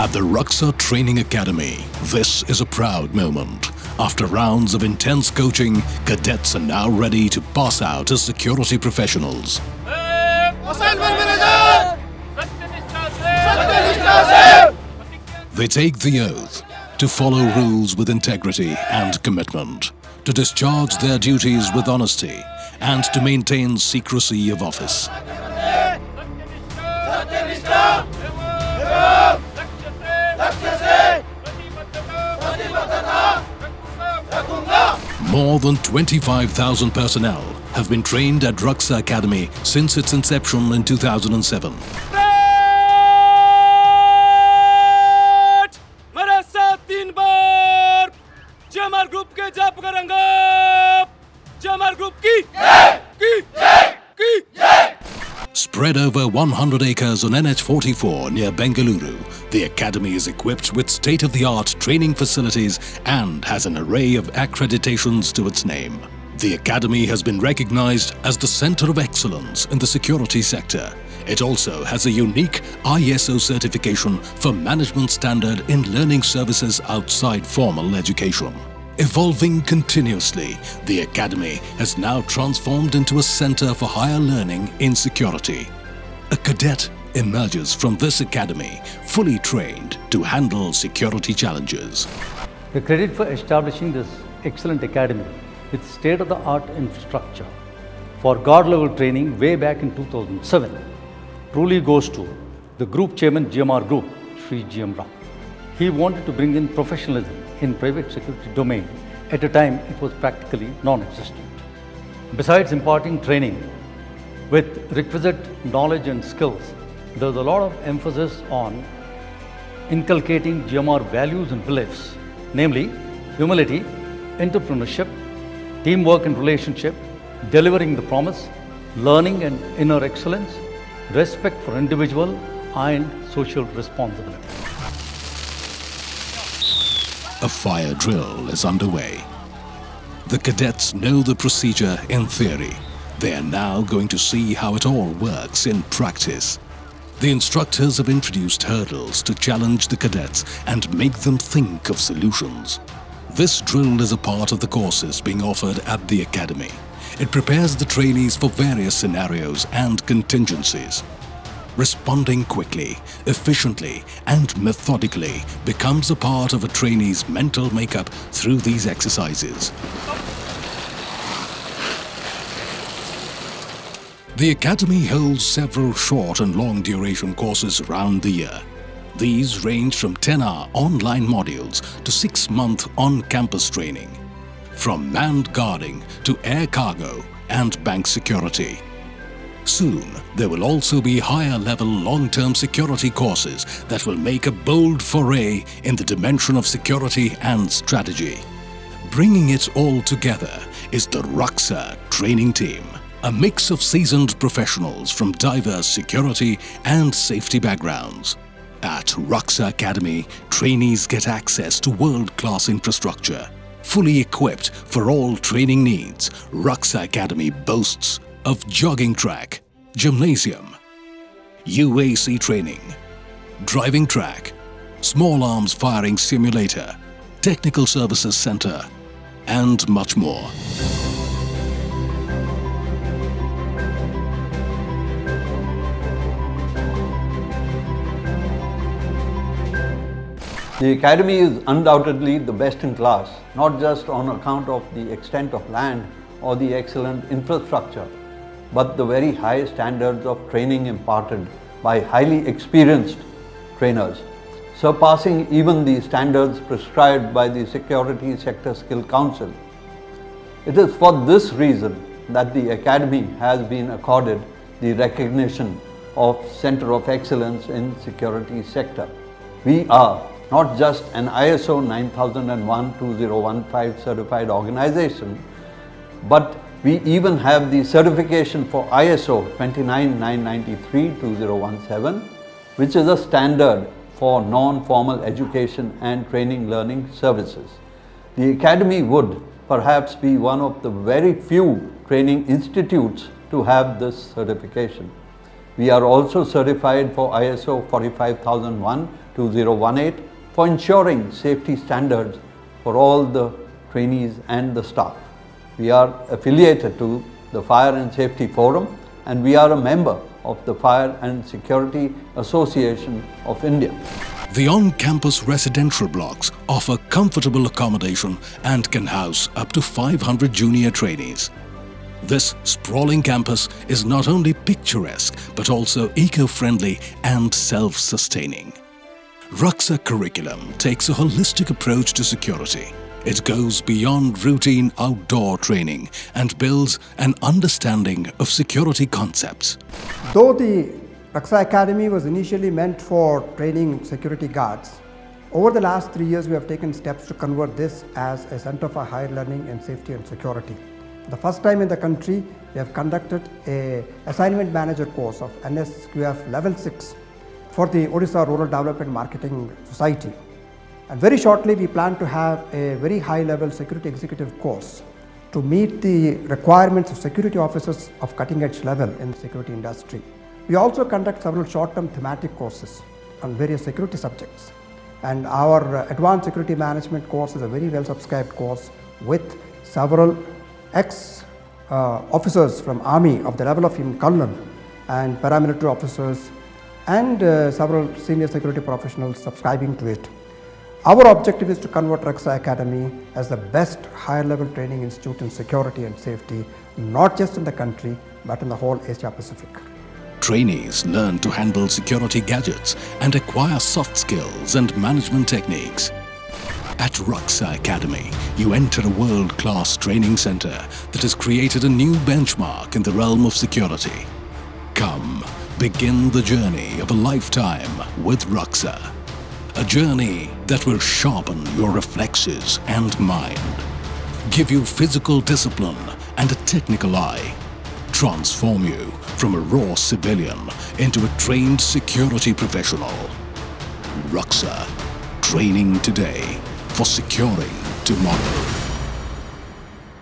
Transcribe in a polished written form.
At the Raksa Training Academy, this is a proud moment. After rounds of intense coaching, cadets are now ready to pass out as security professionals. They take the oath to follow rules with integrity and commitment, to discharge their duties with honesty, and to maintain secrecy of office. More than 25,000 personnel have been trained at Raksa Academy since its inception in 2007. Spread over 100 acres on NH44 near Bengaluru, the academy is equipped with state-of-the-art training facilities and has an array of accreditations to its name. The academy has been recognized as the Center of Excellence in the security sector. It also has a unique ISO certification for management standard in learning services outside formal education. Evolving continuously, the Academy has now transformed into a center for higher learning in security. A cadet emerges from this academy fully trained to handle security challenges. The credit for establishing this excellent academy with state-of-the-art infrastructure for guard-level training way back in 2007 truly goes to the Group Chairman GMR Group, Sri GM Rao. He wanted to bring in professionalism in private security domain at a time it was practically non-existent. Besides imparting training with requisite knowledge and skills, there was a lot of emphasis on inculcating GMR values and beliefs, namely humility, entrepreneurship, teamwork and relationship, delivering the promise, learning and inner excellence, respect for individual and social responsibility. A fire drill is underway. The cadets know the procedure in theory. They are now going to see how it all works in practice. The instructors have introduced hurdles to challenge the cadets and make them think of solutions. This drill is a part of the courses being offered at the academy. It prepares the trainees for various scenarios and contingencies. Responding quickly, efficiently, and methodically becomes a part of a trainee's mental makeup through these exercises. The Academy holds several short and long duration courses around the year. These range from 10-hour online modules to 6-month on-campus training, from manned guarding to air cargo and bank security. Soon, there will also be higher-level long-term security courses that will make a bold foray in the dimension of security and strategy. Bringing it all together is the Raksa Training Team, a mix of seasoned professionals from diverse security and safety backgrounds. At Raksa Academy, trainees get access to world-class infrastructure. Fully equipped for all training needs, Raksa Academy boasts of jogging track, gymnasium, UAC training, driving track, small arms firing simulator, technical services center, and much more. The Academy is undoubtedly the best in class, not just on account of the extent of land or the excellent infrastructure, but the very high standards of training imparted by highly experienced trainers, surpassing even the standards prescribed by the Security Sector Skill Council. It is for this reason that the Academy has been accorded the recognition of Center of Excellence in Security Sector. We are not just an ISO 9001-2015 certified organization, but we even have the certification for ISO 29993-2017, which is a standard for non-formal education and training learning services. The Academy would perhaps be one of the very few training institutes to have this certification. We are also certified for ISO 45001-2018 for ensuring safety standards for all the trainees and the staff. We are affiliated to the Fire and Safety Forum, and we are a member of the Fire and Security Association of India. The on-campus residential blocks offer comfortable accommodation and can house up to 500 junior trainees. This sprawling campus is not only picturesque but also eco-friendly and self-sustaining. Raksa curriculum takes a holistic approach to security. It goes beyond routine outdoor training and builds an understanding of security concepts. Though the Raksa Academy was initially meant for training security guards, over the last 3 years we have taken steps to convert this as a center for higher learning in safety and security. The first time in the country, we have conducted a assignment manager course of NSQF level 6 for the Odisha Rural Development Marketing Society. And very shortly, we plan to have a very high level security executive course to meet the requirements of security officers of cutting edge level in the security industry. We also conduct several short-term thematic courses on various security subjects. And our advanced security management course is a very well subscribed course with several ex-officers from Army of the level of Colonel and paramilitary officers and several senior security professionals subscribing to it. Our objective is to convert Raksa Academy as the best higher level training institute in security and safety, not just in the country, but in the whole Asia Pacific. Trainees learn to handle security gadgets and acquire soft skills and management techniques. At Raksa Academy, you enter a world-class training center that has created a new benchmark in the realm of security. Come, begin the journey of a lifetime with Raksa. A journey that will sharpen your reflexes and mind, give you physical discipline and a technical eye, transform you from a raw civilian into a trained security professional. Raksa, training today for securing tomorrow.